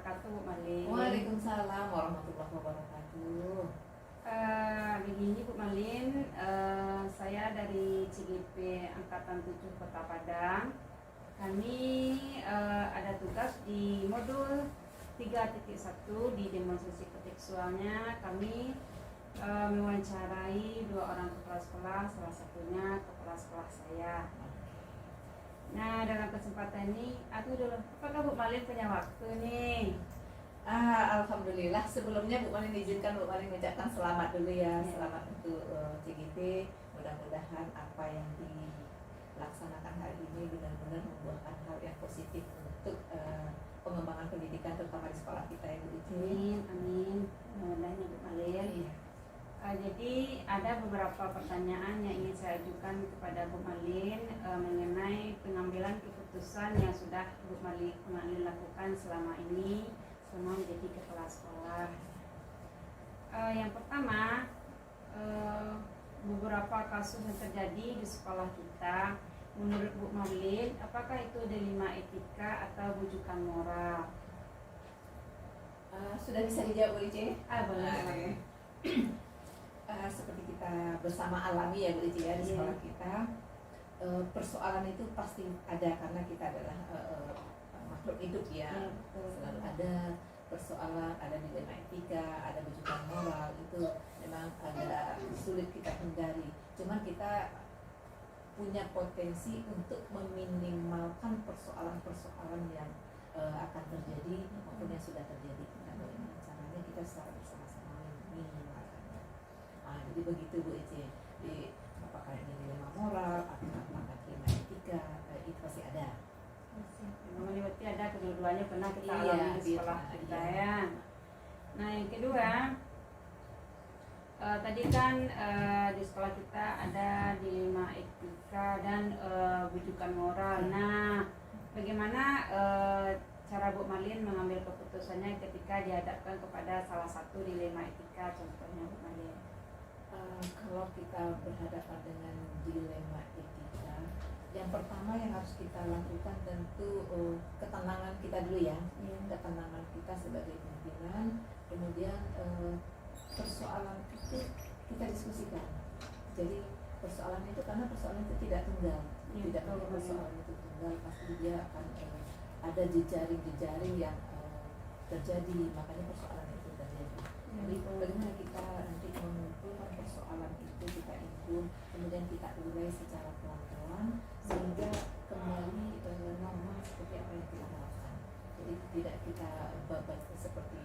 wabarakatuh, Bu Malin. Waalaikumsalam warahmatullahi wabarakatuh. Begini Bu Malin, saya dari CGP Angkatan 7 Kota Padang. Kami ada tugas di modul 3.1 di demonstrasi kontekstualnya. Kami mewawancarai 2 orang kepala sekolah, salah satunya kepala sekolah saya. Nah, dalam kesempatan ini, apakah Bu Malin punya waktu nih? Alhamdulillah. Sebelumnya Bu Malin izinkan Bu Malin mengucapkan selamat dulu ya. Selamat untuk CGP. Mudah-mudahan apa yang dilaksanakan hari ini benar-benar membuahkan hal yang positif untuk pengembangan pendidikan terutama di sekolah kita ya Bu Ici. Amin, amin. Mudah-mudahan Bu Malin. Iya. Jadi ada beberapa pertanyaan yang ingin saya ajukan kepada Bu Malin mengenai pengambilan keputusan yang sudah Bu Malin lakukan selama ini selama menjadi kepala sekolah. Yang pertama, beberapa kasus yang terjadi di sekolah kita, menurut Bu Malin, apakah itu dilema etika atau bujukan moral? Sudah bisa dijawab Bu Ici? Boleh. Seperti kita bersama alami ya Bu Ici ya di sekolah kita, persoalan itu pasti ada karena kita adalah makhluk hidup ya. Selalu ada persoalan, ada dilema etika, ada bujukan moral, itu memang agak sulit kita hindari. Cuman kita punya potensi untuk meminimalkan persoalan-persoalan yang akan terjadi maupun yang sudah terjadi. Nah, bagaimana caranya kita secara bersama-sama meminimalkannya. Jadi begitu Bu Ici. Apakah ini dilema moral, apakah dilema etika, itu pasti ada. Memang berarti ada kedua-duanya pernah kita alami di sekolah kita ya. Nah, yang kedua, tadi kan di sekolah kita ada dilema etika dan bujukan moral. Nah, bagaimana cara Bu Malin mengambil keputusannya ketika dihadapkan kepada salah satu dilema etika, contohnya Bu Malin? Kalau kita berhadapan dengan dilema etika, yang pertama yang harus kita lakukan tentu ketenangan kita dulu ya. Ketenangan kita sebagai pimpinan, kemudian persoalan itu kita diskusikan. Jadi persoalan itu, karena persoalan itu tidak tunggal, tidak mungkin persoalan itu tunggal, pasti dia akan ada jejaring-jejaring yang terjadi, makanya persoalan itu terjadi. Jadi bagaimana kita nanti mengumpulkan persoalan itu, kita impun, kemudian kita urai secara pelan-pelan sehingga kembali normal seperti apa yang kita harapkan. Jadi tidak kita babat seperti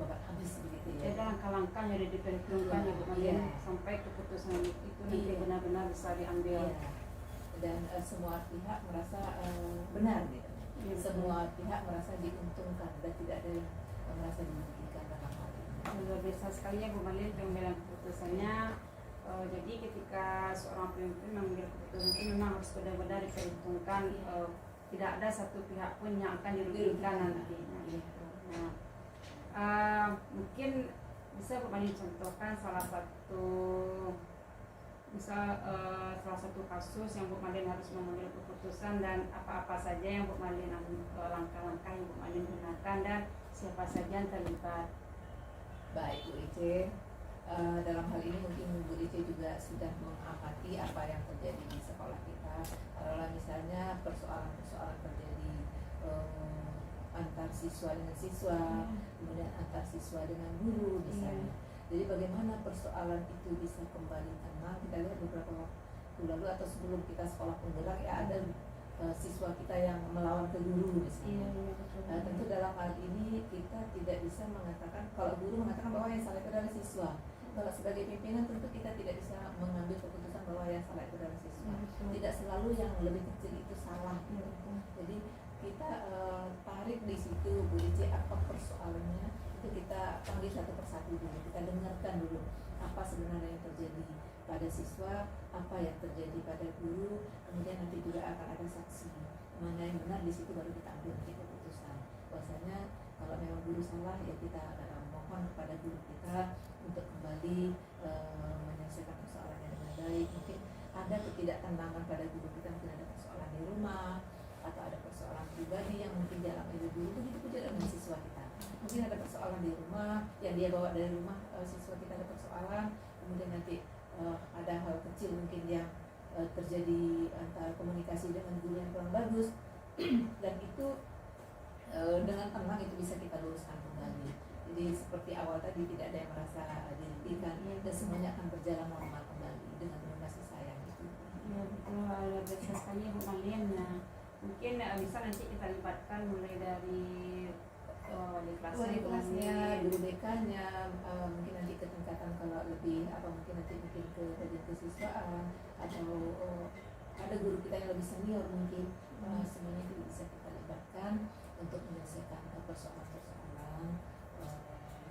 babat habis begitu ya. Ada langkah-langkah yang diperhitungkan ya Bu Malin sampai keputusan itu nanti benar-benar bisa diambil. Dan semua pihak merasa benar gitu. Semua pihak merasa diuntungkan dan tidak ada yang merasa dirugikan dalam hal ini. Luar biasa sekali ya Bu Malin pengambilan keputusannya. Jadi ketika seorang pemimpin mengambil keputusan itu memang harus benar-benar diperhitungkan. Tidak ada satu pihak pun yang akan dirugikan nanti. Mungkin bisa Bu Malin contohkan salah satu kasus yang Bu Malin harus mengambil keputusan dan apa-apa saja yang Bu Malin langkah-langkah yang Bu Malin gunakan dan siapa saja yang terlibat. Baik Bu Ici, dalam hal ini mungkin Bu Ici juga sudah mengamati apa yang terjadi di sekolah kita. Kalau misalnya persoalan-persoalan terjadi antar siswa dengan siswa, kemudian antar siswa dengan guru misalnya. Jadi bagaimana persoalan itu bisa kembali tenang? Kita lihat beberapa waktu lalu atau sebelum kita sekolah penggerak ya ada siswa kita yang melawan ke guru misalnya. Tentu dalam hal ini kita tidak bisa mengatakan, kalau guru mengatakan bahwa yang salah itu adalah siswa. Kalau sebagai pimpinan tentu kita tidak bisa mengambil keputusan bahwa yang salah itu adalah siswa. Tidak selalu yang lebih kecil itu salah. Jadi kita tarik di situ Bu Ici, apa persoalannya, itu kita panggil satu persatu dulu, kita dengarkan dulu apa sebenarnya yang terjadi pada siswa, apa yang terjadi pada guru, kemudian nanti juga akan ada saksi, mana yang benar, di situ baru kita ambil keputusan. Bahwasanya kalau memang guru salah ya kita mohon kepada guru kita untuk kembali menyelesaikan persoalannya dengan baik. Mungkin ada ketidaktenangan pada guru kita, mungkin ada persoalan di rumah atau ada persoalan pribadi yang mungkin dialami meja guru, begitu pun juga dengan siswa kita. Mungkin ada persoalan di rumah yang dia bawa dari rumah, siswa kita ada persoalan, kemudian nanti ada hal kecil mungkin yang terjadi antara komunikasi dengan guru yang kurang bagus dan itu dengan tenang itu bisa kita luruskan kembali. Jadi seperti awal tadi tidak ada yang merasa dirugikan dan semuanya akan berjalan normal kembali dengan penuh kasih sayang gitu. Ya betul, luar biasa sekali Bu Malin. Nah, mungkin bisa nanti kita libatkan mulai dari wali Wali kelasnya, kelasnya, guru BK-nya, mungkin nanti ke tingkatan kalau lebih mungkin nanti ke bagian kesiswaan atau ada guru kita yang lebih senior mungkin, semuanya itu bisa kita libatkan untuk menyelesaikan persoalan-persoalan.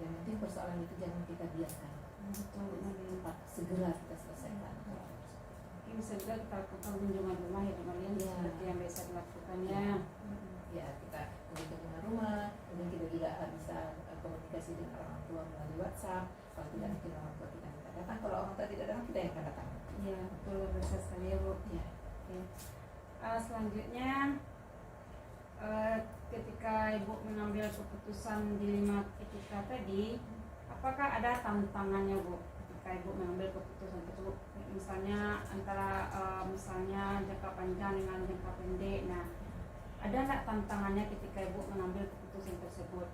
Yang penting persoalan itu jangan kita biarkan, betul Bu Malin. segera kita selesaikan. Mungkin bisa juga kita lakukan kunjungan rumah ya Bu Malin, Ya. seperti yang biasa dilakukannya. Ya, kita kunjungi rumah, kemudian kita juga bisa komunikasi dengan orang tua melalui WhatsApp. Kalau tidak mungkin orang tua kita minta datang, kalau orang tua tidak datang kita yang akan datang. Iya betul, luar biasa sekali ya Bu. Ya. Oke. Selanjutnya ketika Ibu mengambil keputusan di 5 etika tadi, apakah ada tantangannya Bu ketika Ibu mengambil keputusan tersebut, misalnya antara misalnya jangka panjang dengan jangka pendek? Nah, ada nggak tantangannya ketika Ibu mengambil keputusan tersebut?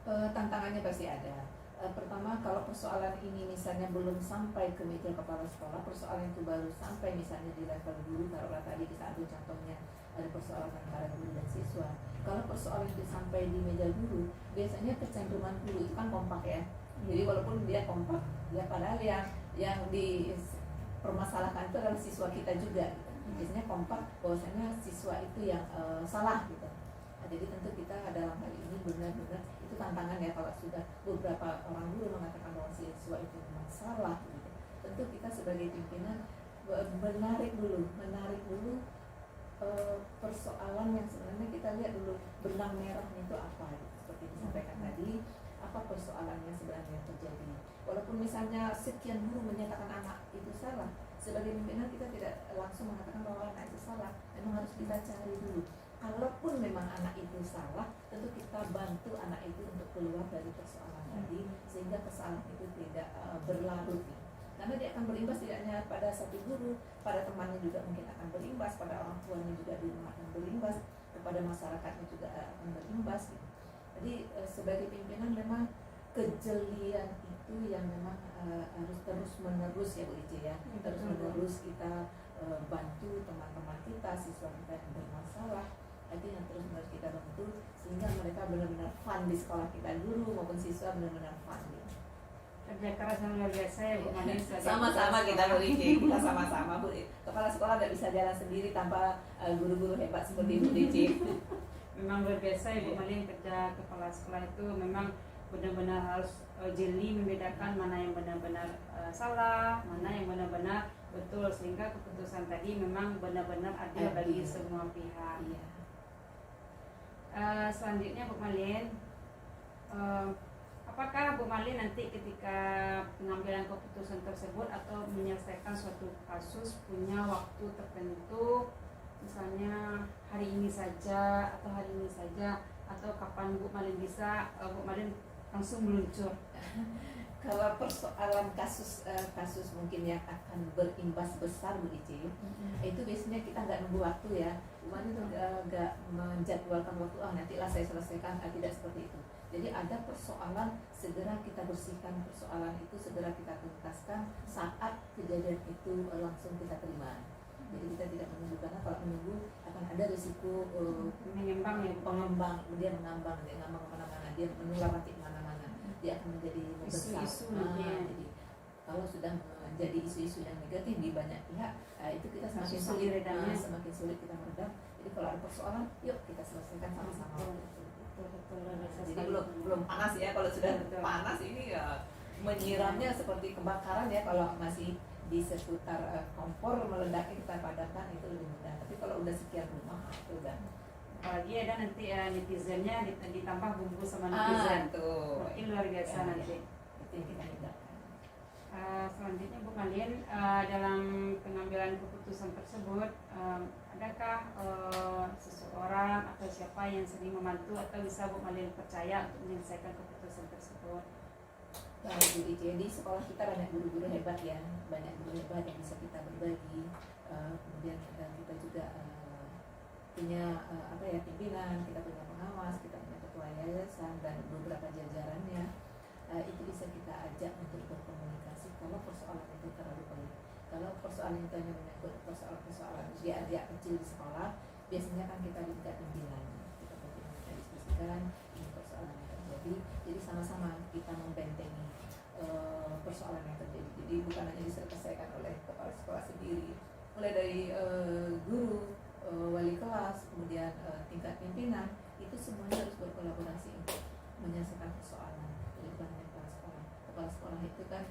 Tantangannya pasti ada. Pertama, kalau persoalan ini misalnya belum sampai ke meja kepala sekolah, persoalan itu baru sampai misalnya di level guru, taruhlah tadi kita ambil contohnya ada persoalan antara guru dan siswa. Kalau persoalan itu sampai di meja guru, biasanya kecenderungan guru itu kan kompak ya. Jadi walaupun dia kompak, ya padahal yang dipermasalahkan itu adalah siswa kita juga. Gitu. Biasanya kompak bahwasanya siswa itu yang salah gitu. Jadi tentu kita dalam hal ini benar-benar itu tantangan ya, kalau sudah beberapa orang guru mengatakan bahwa siswa itu memang salah gitu. Tentu kita sebagai pimpinan menarik dulu persoalan yang sebenarnya kita lihat dulu benang merahnya itu apa gitu. Seperti disampaikan tadi, apa persoalannya sebenarnya yang terjadi. Walaupun misalnya sekian guru menyatakan anak itu salah, sebagai pimpinan kita tidak langsung mengatakan bahwa anak itu salah, memang harus kita cari dulu. Kalaupun memang anak itu salah, tentu kita bantu anak itu untuk keluar dari persoalan tadi, sehingga kesalahan itu tidak berlarut. Karena dia akan berimbas tidak hanya pada satu guru, pada temannya juga mungkin akan berimbas, pada orang tuanya juga di rumah akan berimbas, kepada masyarakatnya juga akan berimbas. Jadi sebagai pimpinan memang kejelian itu yang memang harus terus menerus ya Bu Ici ya, terus menerus kita bantu teman-teman kita, siswa kita yang bermasalah. Itu yang terus menerus kita bantu sehingga mereka benar-benar fun di sekolah kita, guru maupun siswa benar-benar fun gitu. Kerja keras yang luar biasa ya Bu Malin. Sama-sama kita Bu Ici, kita sama-sama Bu. Kepala sekolah tidak bisa jalan sendiri tanpa guru-guru hebat seperti Bu Ici. Memang luar biasa ya Bu Malin, kerja kepala sekolah itu memang benar-benar harus jeli membedakan mana yang benar-benar salah, mana yang benar-benar betul, sehingga keputusan tadi memang benar-benar adil bagi semua pihak. Iya. Selanjutnya Bu Malin, apakah Bu Malin nanti ketika pengambilan keputusan tersebut atau menyelesaikan suatu kasus punya waktu tertentu, misalnya hari ini saja atau kapan Bu Malin bisa Bu Malin langsung meluncur? Kalau persoalan kasus mungkin yang akan berimbas besar Bu Ici, itu biasanya kita nggak nunggu waktu ya. Kemarin itu nggak menjadwalkan waktu, nantilah saya selesaikan, tidak seperti itu. Jadi ada persoalan segera kita bersihkan, persoalan itu segera kita tuntaskan saat kejadian itu langsung kita terima. Jadi kita tidak menunggu, karena kalau menunggu akan ada risiko mengembang dia mengambang kemana-mana, dia menular nanti kemana-mana, dia akan menjadi membesar. Jadi kalau sudah menjadi isu-isu yang negatif di banyak pihak, itu kita semakin sulit kita meredam. Jadi kalau ada persoalan, yuk kita selesaikan sama-sama. Jadi belum panas ya, kalau sudah panas ini ya menyiramnya seperti kebakaran ya, kalau masih di seputar kompor meledaknya kita padamkan itu lebih mudah. Tapi kalau udah sekian rumah itu udah. Apalagi ada nanti netizennya ditambah bumbu sama netizen. Tuh. Mungkin luar biasa nanti. Itu yang kita hindarkan. Selanjutnya Bu Malin, dalam pengambilan keputusan tersebut, adakah seseorang atau siapa yang sering membantu atau bisa Bu Malin percaya untuk menyelesaikan keputusan tersebut? Baik Bu Ice, di sekolah kita banyak guru-guru hebat ya, banyak guru hebat yang bisa kita berbagi. Kemudian kita juga punya pimpinan, kita punya pengawas, kita punya ketua yayasan dan beberapa jajarannya. Itu bisa kita ajak untuk berkomunikasi kalau persoalan itu terlalu pelik. Kalau persoalan itu hanya menyangkut persoalan dia kecil di sekolah, biasanya kan kita minta pimpinan, kita diskusikan ini persoalan yang terjadi. Jadi sama-sama kita membentengi persoalan yang terjadi. Jadi bukan hanya diselesaikan oleh kepala sekolah sendiri, mulai dari guru, wali kelas, kemudian tingkat pimpinan, itu semuanya harus berkolaborasi untuk menyelesaikan persoalan. Jadi bukan hanya kepala sekolah. Kepala sekolah itu kan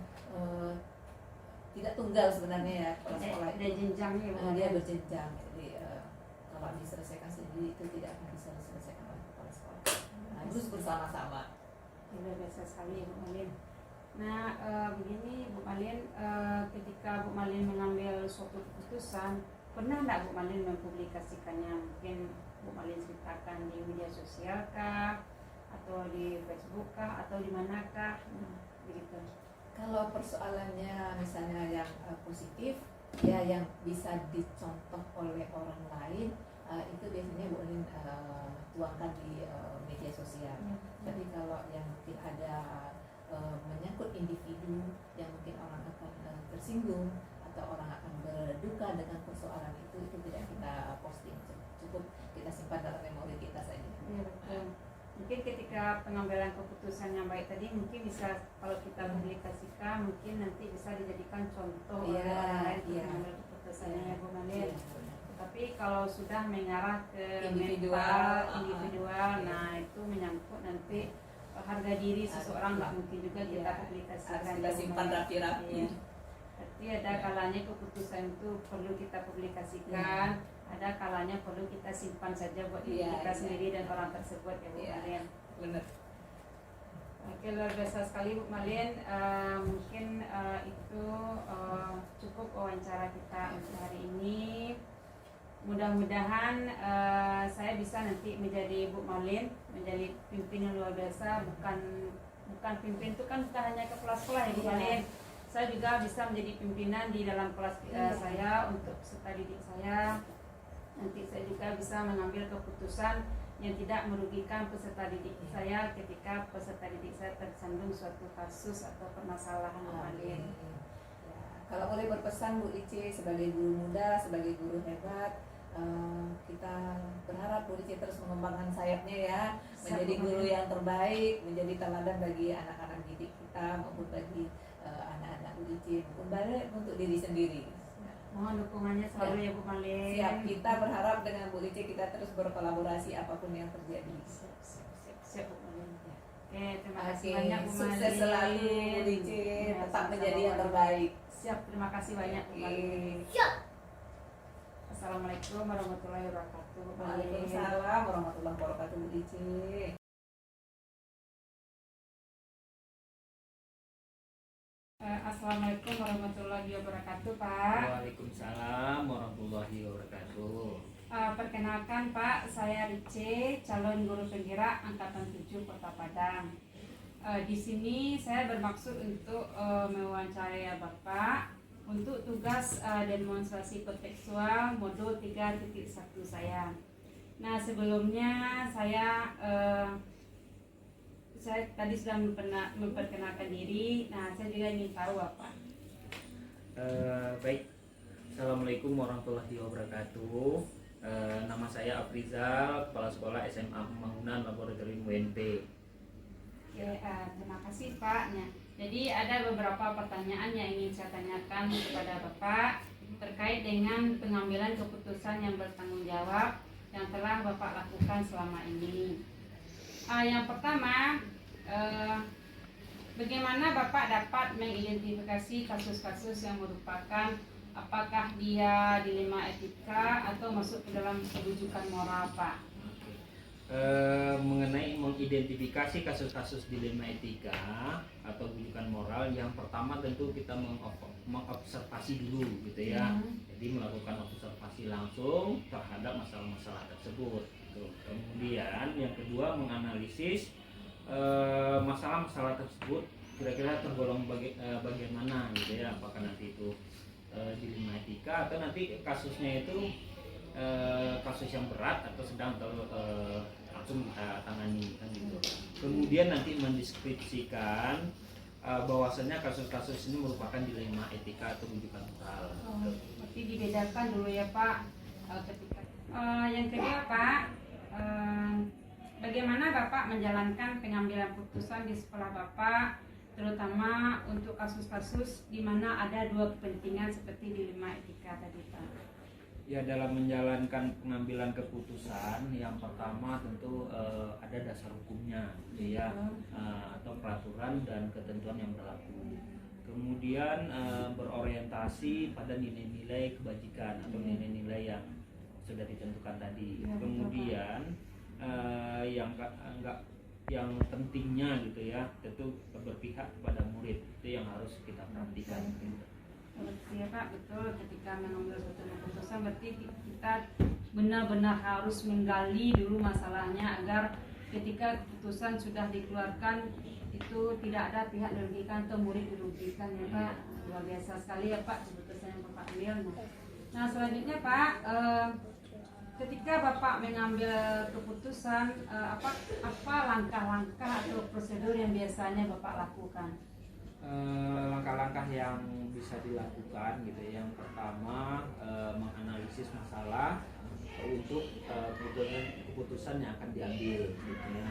tidak tunggal sebenarnya ya, kepala sekolah itu jenjangnya dia berjenjang. Jadi kalau diselesaikan sendiri itu tidak akan bisa diselesaikan oleh kepala sekolah. Harus bersama-sama. Luar biasa sekali Bu Malin. Nah, begini Bu Malin, ketika Bu Malin mengambil suatu keputusan, pernah enggak Bu Malin mempublikasikannya? Mungkin Bu Malin ceritakan di media sosial kah, atau di Facebook kah, atau di manakah? Begitu. Kalau persoalannya misalnya yang positif, ya yang bisa dicontoh oleh orang lain, itu biasanya Bu Malin tuangkan di media sosial. Tapi kalau yang mungkin ada menyangkut individu yang mungkin orang akan tersinggung atau orang akan berduka dengan persoalan itu tidak kita posting, cukup kita simpan dalam memori kita saja. Ya, betul. Mungkin ketika pengambilan keputusan yang baik tadi mungkin bisa kalau kita publikasikan mungkin nanti bisa dijadikan contoh oleh orang lain untuk mengambil keputusannya ya Bu Malin. Tapi kalau sudah mengarah ke individual, nah itu menyangkut nanti harga diri seseorang, nggak mungkin juga kita publikasikan. Kita simpan rapi-rapi. Berarti ada kalanya keputusan itu perlu kita publikasikan, ada kalanya perlu kita simpan saja buat diri kita sendiri dan orang tersebut ya Bu Malin. Benar. Oke, luar biasa sekali Bu Malin. Mungkin itu cukup wawancara kita untuk hari ini. Mudah-mudahan saya bisa nanti menjadi Bu Malin, menjadi pimpinan luar biasa. Bukan pimpin itu kan bukan hanya kepala sekolah ya Bu Malin. Saya juga bisa menjadi pimpinan di dalam kelas saya untuk peserta didik saya. Nanti saya juga bisa mengambil keputusan yang tidak merugikan peserta didik saya ketika peserta didik saya tersandung suatu kasus atau permasalahan Bu Malin. Kalau boleh berpesan Bu Ice sebagai guru muda, sebagai guru hebat, kita berharap Bu Ice terus mengembangkan sayapnya ya, menjadi guru yang terbaik, menjadi teladan bagi anak-anak didik kita maupun bagi anak-anak Bu Ice, maupun balik untuk diri sendiri. Mohon dukungannya selalu ya Bu Malin. Siap, kita berharap dengan Bu Ice kita terus berkolaborasi apapun yang terjadi. Siap Bu Malin. Oke, terima kasih banyak Bu Malin. Sukses selalu Bu Ice, tetap menjadi yang terbaik. Siap, terima kasih banyak Bu Malin. Assalamualaikum warahmatullahi wabarakatuh. Waalaikumsalam warahmatullahi wabarakatuh Bu Ice. Assalamualaikum warahmatullahi wabarakatuh Pak. Waalaikumsalam warahmatullahi wabarakatuh. Perkenalkan Pak, saya Rice, calon guru penggerak Angkatan 7 Kota Padang. Di sini saya bermaksud untuk mewawancarai Bapak untuk tugas demonstrasi kontekstual modul 3.1 saya. Nah, sebelumnya saya tadi sudah memperkenalkan diri. Nah, saya juga ingin tahu Bapak. Baik, Assalamualaikum warahmatullahi wabarakatuh. Nama saya Afrizal, Kepala Sekolah SMA Pembangunan Laboratorium UNP. Oke, terima kasih Pak. Nah, jadi ada beberapa pertanyaan yang ingin saya tanyakan kepada Bapak terkait dengan pengambilan keputusan yang bertanggung jawab yang telah Bapak lakukan selama ini. Yang pertama, bagaimana Bapak dapat mengidentifikasi kasus-kasus yang merupakan apakah dia dilema etika atau masuk ke dalam kerujukan moral Pak? mengenai mengidentifikasi kasus-kasus dilema etika atau rujukan moral. Yang pertama tentu kita mengobservasi dulu gitu ya. Jadi melakukan observasi langsung terhadap masalah-masalah tersebut gitu. Kemudian yang kedua menganalisis masalah-masalah tersebut kira-kira tergolong bagaimana gitu ya, apakah nanti itu dilema etika atau nanti kasusnya itu kasus yang berat atau sedang atau langsung kita tangani kan gitu. Kemudian nanti mendeskripsikan bahwasanya kasus-kasus ini merupakan dilema etika atau rujukan moral. Berarti dibedakan dulu ya Pak. Ketika yang kedua Pak, bagaimana Bapak menjalankan pengambilan putusan di sekolah Bapak, terutama untuk kasus-kasus di mana ada dua kepentingan seperti dilema etika tadi Pak? Ya, dalam menjalankan pengambilan keputusan yang pertama tentu ada dasar hukumnya gitu ya, atau peraturan dan ketentuan yang berlaku. Kemudian berorientasi pada nilai-nilai kebajikan atau nilai-nilai yang sudah ditentukan tadi. Kemudian yang pentingnya gitu ya, tentu berpihak kepada murid, itu yang harus kita perhatikan gitu. Iya Pak, betul. Ketika mengambil suatu keputusan berarti kita benar-benar harus menggali dulu masalahnya agar ketika keputusan sudah dikeluarkan itu tidak ada pihak dirugikan atau murid dirugikan ya Pak. Luar biasa sekali ya Pak keputusan yang Bapak ambil. Nah selanjutnya Pak, ketika Bapak mengambil keputusan, apa langkah-langkah atau prosedur yang biasanya Bapak lakukan? Langkah-langkah yang bisa dilakukan gitu ya. Yang pertama menganalisis masalah untuk keputusan yang akan diambil gitu ya.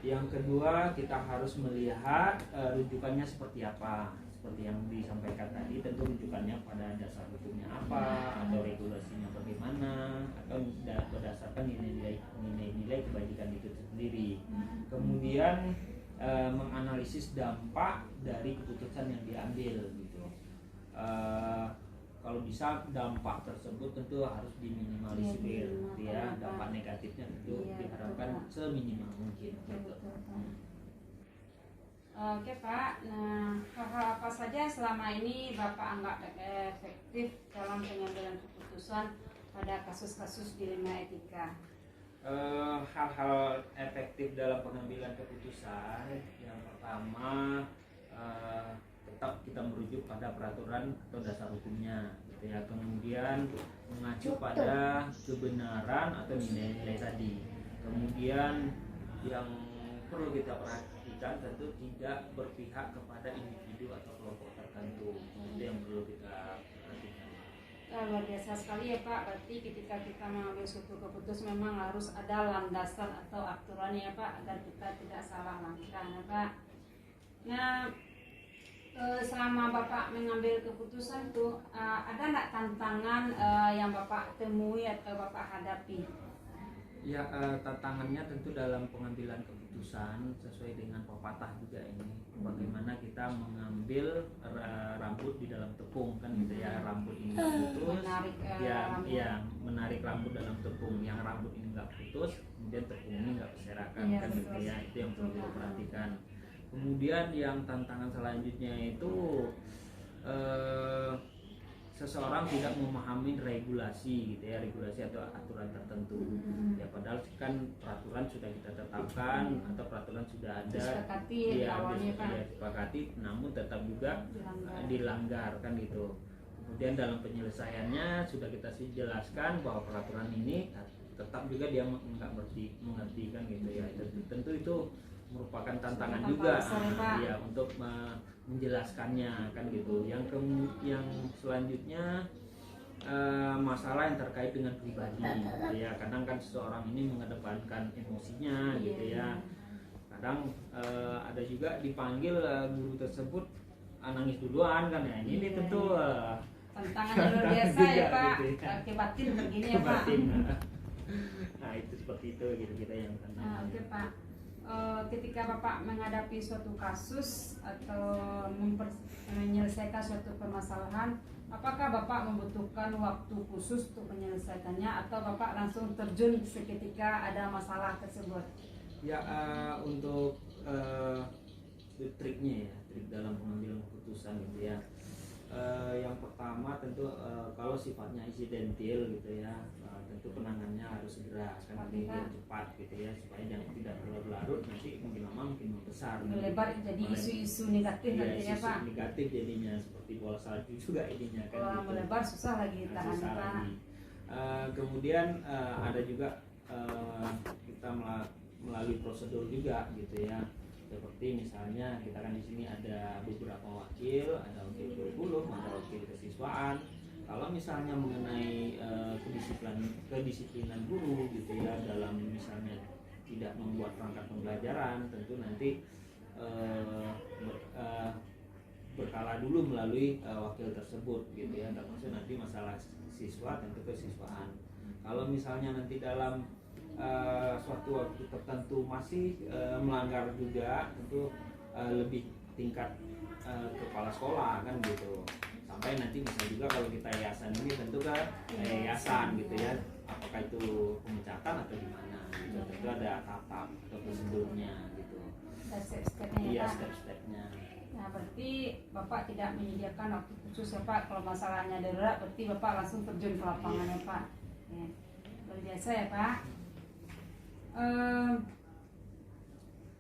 Yang kedua kita harus melihat rujukannya seperti apa. Seperti yang disampaikan tadi, tentu rujukannya pada dasar hukumnya apa atau regulasinya bagaimana atau berdasarkan nilai-nilai kebajikan itu sendiri. Kemudian menganalisis dampak dari keputusan yang diambil gitu. Kalau bisa dampak tersebut tentu harus diminimalisir ya, dampak negatifnya tentu diharapkan seminimal mungkin gitu. Oke Pak, nah hal apa saja selama ini Bapak anggap efektif dalam pengambilan keputusan pada kasus-kasus dilema etika? Hal-hal efektif dalam pengambilan keputusan yang pertama tetap kita merujuk pada peraturan atau dasar hukumnya gitu ya. Kemudian mengacu pada kebenaran atau nilai-nilai tadi. Kemudian yang perlu kita perhatikan tentu tidak berpihak kepada individu atau kelompok tertentu. Itu yang perlu kita perhatikan. Luar biasa sekali ya Pak, berarti ketika kita mengambil suatu keputusan memang harus ada landasan atau aturan ya Pak, agar kita tidak salah langkah ya Pak. Nah selama Bapak mengambil keputusan tuh ada nggak tantangan yang Bapak temui atau Bapak hadapi? Ya, tantangannya tentu dalam pengambilan keputusan sesuai dengan pepatah juga ini. Bagaimana kita mengambil rambut di dalam tepung kan gitu ya. Rambut ini putus, menarik rambut dalam tepung. Yang rambut ini nggak putus, kemudian tepung ini nggak berserakan kan gitu ya. Itu yang perlu kita perhatikan. Kemudian yang tantangan selanjutnya itu seseorang tidak memahami regulasi gitu ya, regulasi atau aturan tertentu ya, padahal kan peraturan sudah kita tetapkan atau peraturan sudah ada disepakati, namun tetap juga dilanggar kan gitu. Kemudian dalam penyelesaiannya sudah kita jelaskan bahwa peraturan ini tetap juga dia nggak mengerti kan gitu ya. Tentu itu merupakan tantangan juga ya untuk menjelaskannya kan gitu. Yang selanjutnya masalah yang terkait dengan pribadi gitu ya. Kadang kan seseorang ini mengedepankan emosinya gitu ya. Kadang ada juga dipanggil guru tersebut nangis duluan kan ya. Ini tentu tantangan luar biasa ya Pak, gitu ya. Kebatin begini ya Pak. Nah itu seperti itu gitu yang tantangan. Oke Pak. Ketika Bapak menghadapi suatu kasus atau menyelesaikan suatu permasalahan, apakah Bapak membutuhkan waktu khusus untuk menyelesaikannya atau Bapak langsung terjun seketika ada masalah tersebut? Ya, untuk triknya ya, trik dalam pengambilan keputusan gitu ya. Yang pertama tentu kalau sifatnya insidentil gitu ya, tentu penanganannya harus segera kan biar cepat gitu ya, supaya jangan tidak berlarut nanti mungkin lama mungkin membesar Melebar jadi isu-isu negatif ya, nantinya isu Pak. negatif jadinya seperti bola salju juga ininya kan Kalau gitu. melebar susah lagi ditahan Susah Pak. lagi. Kemudian ada juga kita melalui prosedur juga gitu ya, seperti misalnya kita kan di sini ada beberapa wakil, ada wakil kurikulum, ada wakil kesiswaan. Kalau misalnya mengenai kedisiplinan guru gitu ya, dalam misalnya tidak membuat perangkat pembelajaran, tentu nanti berkala dulu melalui wakil tersebut gitu ya, termasuk nanti masalah siswa tentu kesiswaan. Kalau misalnya nanti dalam suatu waktu tertentu masih melanggar juga, tentu lebih tingkat kepala sekolah kan gitu, sampai nanti bisa juga kalau kita yayasan ini tentu kan yayasan gitu ya, apakah itu pemecatan atau gimana gitu, tentu ada tahap atau prosedurnya gitu. Ada step-stepnya ya Iya, Pak. step-stepnya. Nah berarti Bapak tidak menyediakan waktu khusus ya Pak, kalau masalahnya darurat berarti Bapak langsung terjun ke lapangan ya Pak. Ya. Luar biasa ya Pak.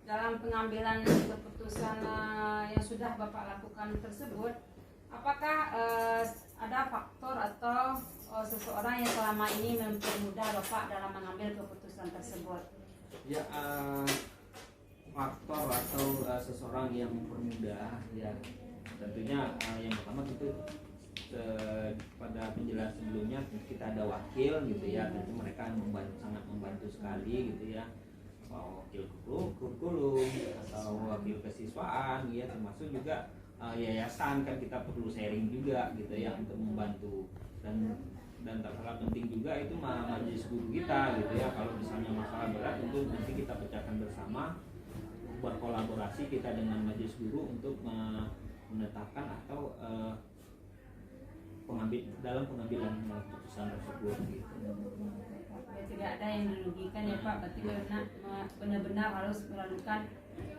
Dalam pengambilan keputusan yang sudah Bapak lakukan tersebut, apakah ada faktor atau seseorang yang selama ini mempermudah Bapak dalam mengambil keputusan tersebut? Ya, faktor atau seseorang yang mempermudah ya, tentunya yang pertama tentu pada penjelasan sebelumnya kita ada wakil gitu ya, tentu mereka sangat membantu sekali gitu ya, wakil kurikulum atau wakil kesiswaan ya, termasuk juga yayasan kan kita perlu sharing juga gitu ya untuk membantu, dan tak kalah penting juga itu majelis guru kita gitu ya, kalau misalnya masalah berat tentu nanti kita pecahkan bersama, berkolaborasi kita dengan majelis guru untuk menetapkan atau dalam pengambilan keputusan tersebut gitu. Ya, tidak ada yang dirugikan ya Pak, berarti benar-benar harus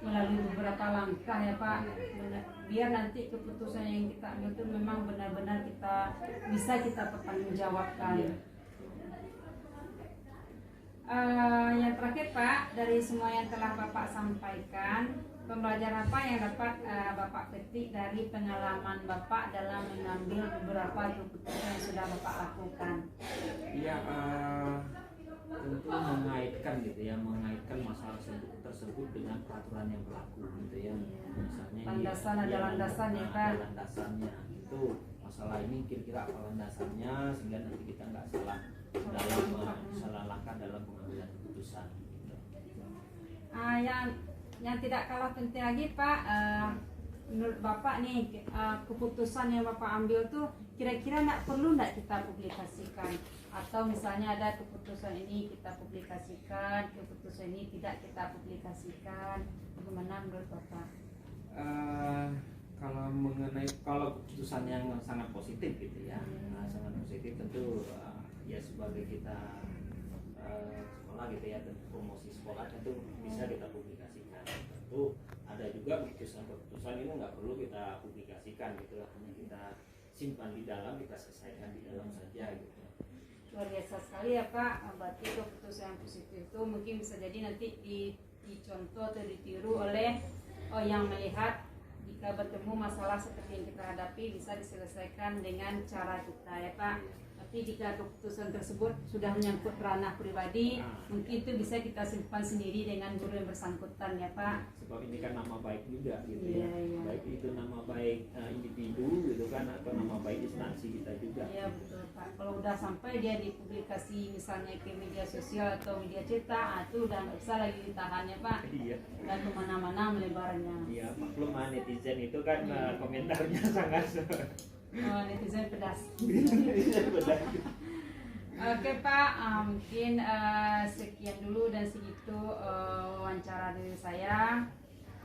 melalui beberapa langkah ya Pak, biar nanti keputusan yang kita ambil itu memang benar-benar bisa kita pertanggungjawabkan. Yang terakhir Pak, dari semua yang telah Bapak sampaikan, pembelajaran apa yang dapat Bapak petik dari pengalaman Bapak dalam mengambil beberapa keputusan yang sudah Bapak lakukan? Iya, tentu mengaitkan masalah tersebut dengan peraturan yang berlaku gitu ya. Misalnya Landasan ada landasan ya Pak. Ada landasannya itu, masalah ini kira-kira apa landasannya, sehingga nanti kita nggak salah langkah dalam pengambilan keputusan gitu. Yang tidak kalah penting lagi Pak, menurut Bapak nih keputusan yang Bapak ambil tuh kira-kira perlu kita publikasikan, atau misalnya ada keputusan ini kita publikasikan, keputusan ini tidak kita publikasikan, bagaimana menurut Bapak? Kalau keputusan yang sangat positif gitu ya, sangat positif tentu ya sebagai kita sekolah gitu ya, tentu promosi sekolah tentu bisa kita publikasikan. Tentu ada juga keputusan ini nggak perlu kita publikasikan gitu, hanya kita simpan di dalam, kita selesaikan di dalam saja gitu. Luar biasa sekali ya Pak, berarti keputusan yang positif itu mungkin bisa jadi nanti dicontoh atau ditiru oleh yang melihat jika bertemu masalah seperti yang kita hadapi bisa diselesaikan dengan cara kita ya Pak. Tapi jika keputusan tersebut sudah menyangkut ranah pribadi, mungkin itu bisa kita simpan sendiri dengan guru yang bersangkutan ya Pak. Sebab ini kan nama baik juga gitu Iya, ya. iya. Baik itu nama baik individu gitu kan, atau nama baik instansi kita juga. Iya betul Pak. Kalau udah sampai dia dipublikasi misalnya ke media sosial atau media cetak, itu udah nggak bisa lagi ditahan ya Pak. Iya. Dan kemana-mana melebarnya. Iya, maklum netizen itu kan komentarnya sangat Netizen pedas. benar. Oke Pak, mungkin sekian dulu dan segitu wawancara dari saya.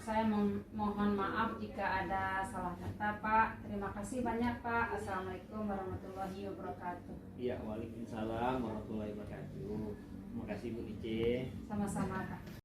saya mohon maaf jika ada salah kata Pak. Terima kasih banyak Pak. Assalamualaikum warahmatullahi wabarakatuh. Iya, waalaikumsalam warahmatullahi wabarakatuh. Terima kasih Bu Ice. Sama-sama Pak.